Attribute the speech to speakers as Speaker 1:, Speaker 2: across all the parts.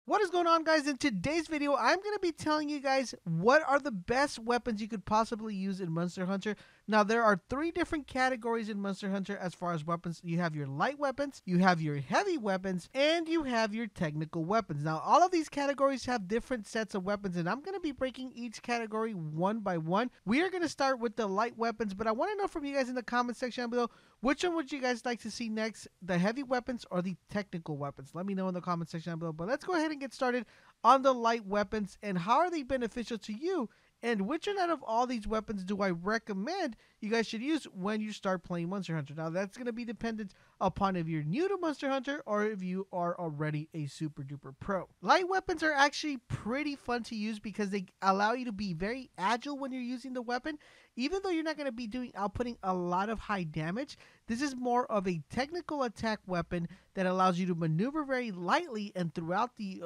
Speaker 1: What is going on, guys? In today's video, I'm going to be telling you guys what are the best weapons you could possibly use in Monster Hunter. Now, there are three different categories in Monster Hunter as far as weapons. You have your light weapons, you have your heavy weapons, and you have your technical weapons. Now, all of these categories have different sets of weapons, and I'm going to be breaking each category one by one. We are going to start with the light weapons, but I want to know from you guys in the comment section down below, which one would you guys like to see next, the heavy weapons or the technical weapons? Let me know in the comment section down below. But let's go ahead and get started on the light weapons and how are they beneficial to you, and which one out of all these weapons do I recommend you guys should use when you start playing Monster Hunter. Now, that's going to be dependent upon if you're new to Monster Hunter or if you are already a super duper pro. Light weapons are actually pretty fun to use because they allow you to be very agile when you're using the weapon. Even though you're not going to be outputting a lot of high damage, this is more of a technical attack weapon that allows you to maneuver very lightly, and throughout the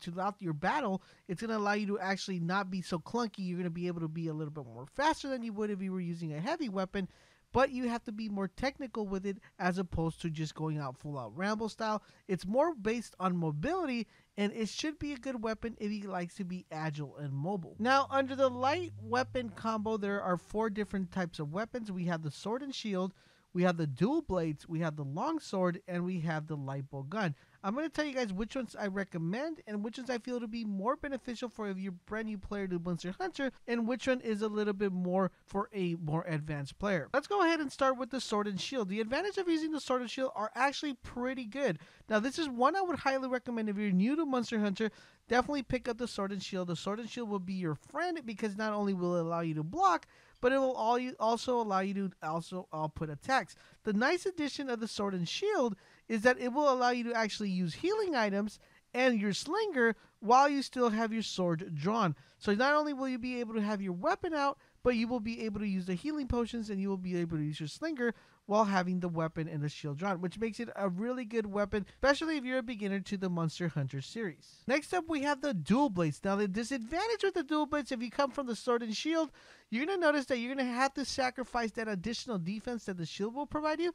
Speaker 1: throughout your battle, it's going to allow you to actually not be so clunky. You're going to be able to be a little bit more faster than you would if you were using a heavy weapon, but you have to be more technical with it as opposed to just going out full out Rambo style. It's more based on mobility, and it should be a good weapon if he likes to be agile and mobile. Now, under the light weapon combo, there are four different types of weapons. We have the sword and shield, we have the dual blades, we have the long sword, and we have the light bow gun. I'm going to tell you guys which ones I recommend and which ones I feel to be more beneficial for if you're a brand new player to Monster Hunter, and which one is a little bit more for a more advanced player. Let's go ahead and start with the sword and shield. The advantage of using the sword and shield are actually pretty good. Now, this is one I would highly recommend if you're new to Monster Hunter. Definitely pick up the sword and shield. The sword and shield will be your friend because not only will it allow you to block, but it will also allow you to output attacks. The nice addition of the sword and shield is that it will allow you to actually use healing items and your slinger while you still have your sword drawn. So not only will you be able to have your weapon out, but you will be able to use the healing potions and you will be able to use your slinger while having the weapon and the shield drawn, which makes it a really good weapon, especially if you're a beginner to the Monster Hunter series. Next up, we have the dual blades. Now, the disadvantage with the dual blades, if you come from the sword and shield, you're going to notice that you're going to have to sacrifice that additional defense that the shield will provide you,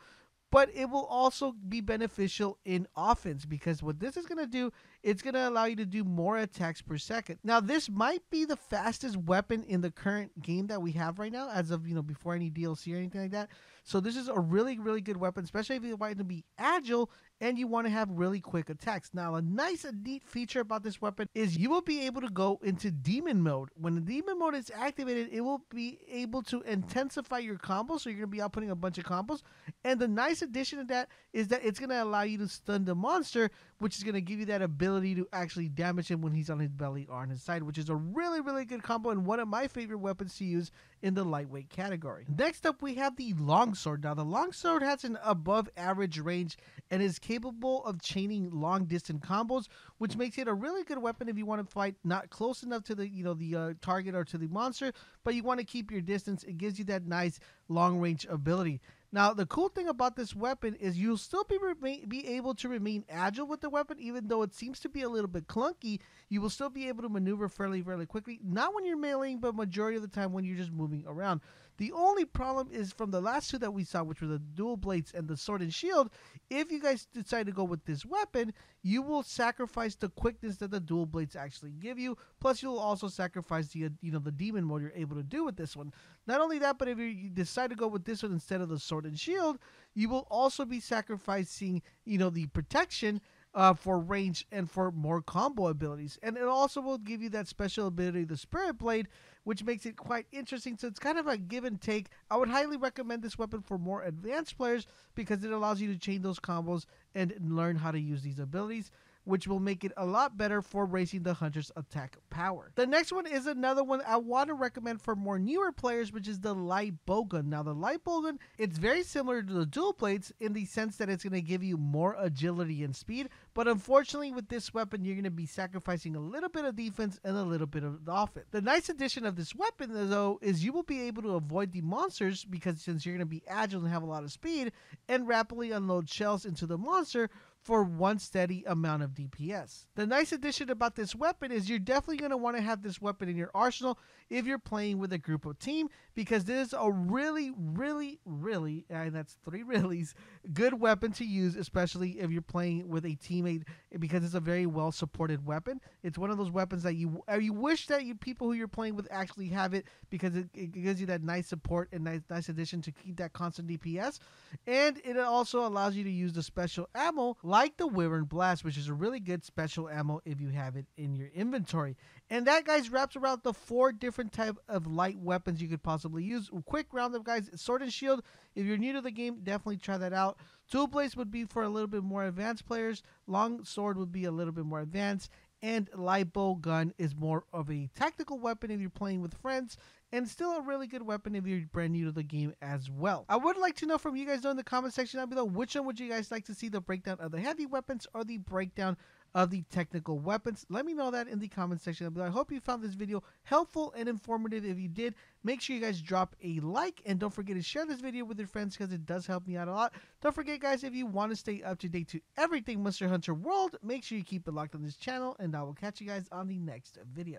Speaker 1: but it will also be beneficial in offense because what this is going to do, it's going to allow you to do more attacks per second. Now, this might be the fastest weapon in the current game that we have right now, as of, before any DLC or anything like that. So this is a really, really good weapon, especially if you want to be agile and you want to have really quick attacks. Now, a nice and neat feature about this weapon is you will be able to go into demon mode. When the demon mode is activated, it will be able to intensify your combos, so you're going to be outputting a bunch of combos. And the nice addition to that is that it's going to allow you to stun the monster, which is going to give you that ability to actually damage him when he's on his belly or on his side, which is a really, really good combo and one of my favorite weapons to use in the lightweight category. Next up, we have the longsword. Now, the longsword has an above average range and is capable of chaining long distance combos, which makes it a really good weapon if you want to fight not close enough to the target or to the monster, but you want to keep your distance. It gives you that nice long range ability. Now, the cool thing about this weapon is you'll still be able to remain agile with the weapon, even though it seems to be a little bit clunky. You will still be able to maneuver fairly quickly, not when you're meleeing, but majority of the time when you're just moving around. The only problem is from the last two that we saw, which were the dual blades and the sword and shield. If you guys decide to go with this weapon, you will sacrifice the quickness that the dual blades actually give you. Plus, you'll also sacrifice the the demon mode you're able to do with this one. Not only that, but if you decide to go with this one instead of the sword and shield, you will also be sacrificing the protection for range and for more combo abilities. And it also will give you that special ability, the Spirit Blade, which makes it quite interesting. So it's kind of a give and take. I would highly recommend this weapon for more advanced players because it allows you to chain those combos and learn how to use these abilities, which will make it a lot better for raising the hunter's attack power. The next one is another one I want to recommend for more newer players, which is the light bowgun. Now, the light bowgun, it's very similar to the dual blades in the sense that it's going to give you more agility and speed, but unfortunately with this weapon, you're going to be sacrificing a little bit of defense and a little bit of offense. The nice addition of this weapon, though, is you will be able to avoid the monsters because since you're going to be agile and have a lot of speed, and rapidly unload shells into the monster for one steady amount of DPS. The nice addition about this weapon is you're definitely going to want to have this weapon in your arsenal if you're playing with a group or team, because this is a really, and that's 3 reallys, good weapon to use, especially if you're playing with a teammate, because it's a very well supported weapon. It's one of those weapons that you wish that people who you're playing with actually have it, because it gives you that nice support and nice addition to keep that constant DPS. And it also allows you to use the special ammo like the Wyvern Blast, which is a really good special ammo if you have it in your inventory. And that, guys, wraps around the 4 different type of light weapons you could possibly use. Quick roundup, guys. Sword and shield, if you're new to the game, definitely try that out. Tool blades would be for a little bit more advanced players. Long sword would be a little bit more advanced. And light bow gun is more of a tactical weapon if you're playing with friends, and still a really good weapon if you're brand new to the game as well. I would like to know from you guys in the comment section down below, which one would you guys like to see, the breakdown of the heavy weapons or the breakdown of the technical weapons? Let me know that in the comment section down below. I hope you found this video helpful and informative. If you did, make sure you guys drop a like, and don't forget to share this video with your friends, because it does help me out a lot. Don't forget, guys, if you want to stay up to date to everything Monster Hunter World, make sure you keep it locked on this channel, and I will catch you guys on the next video.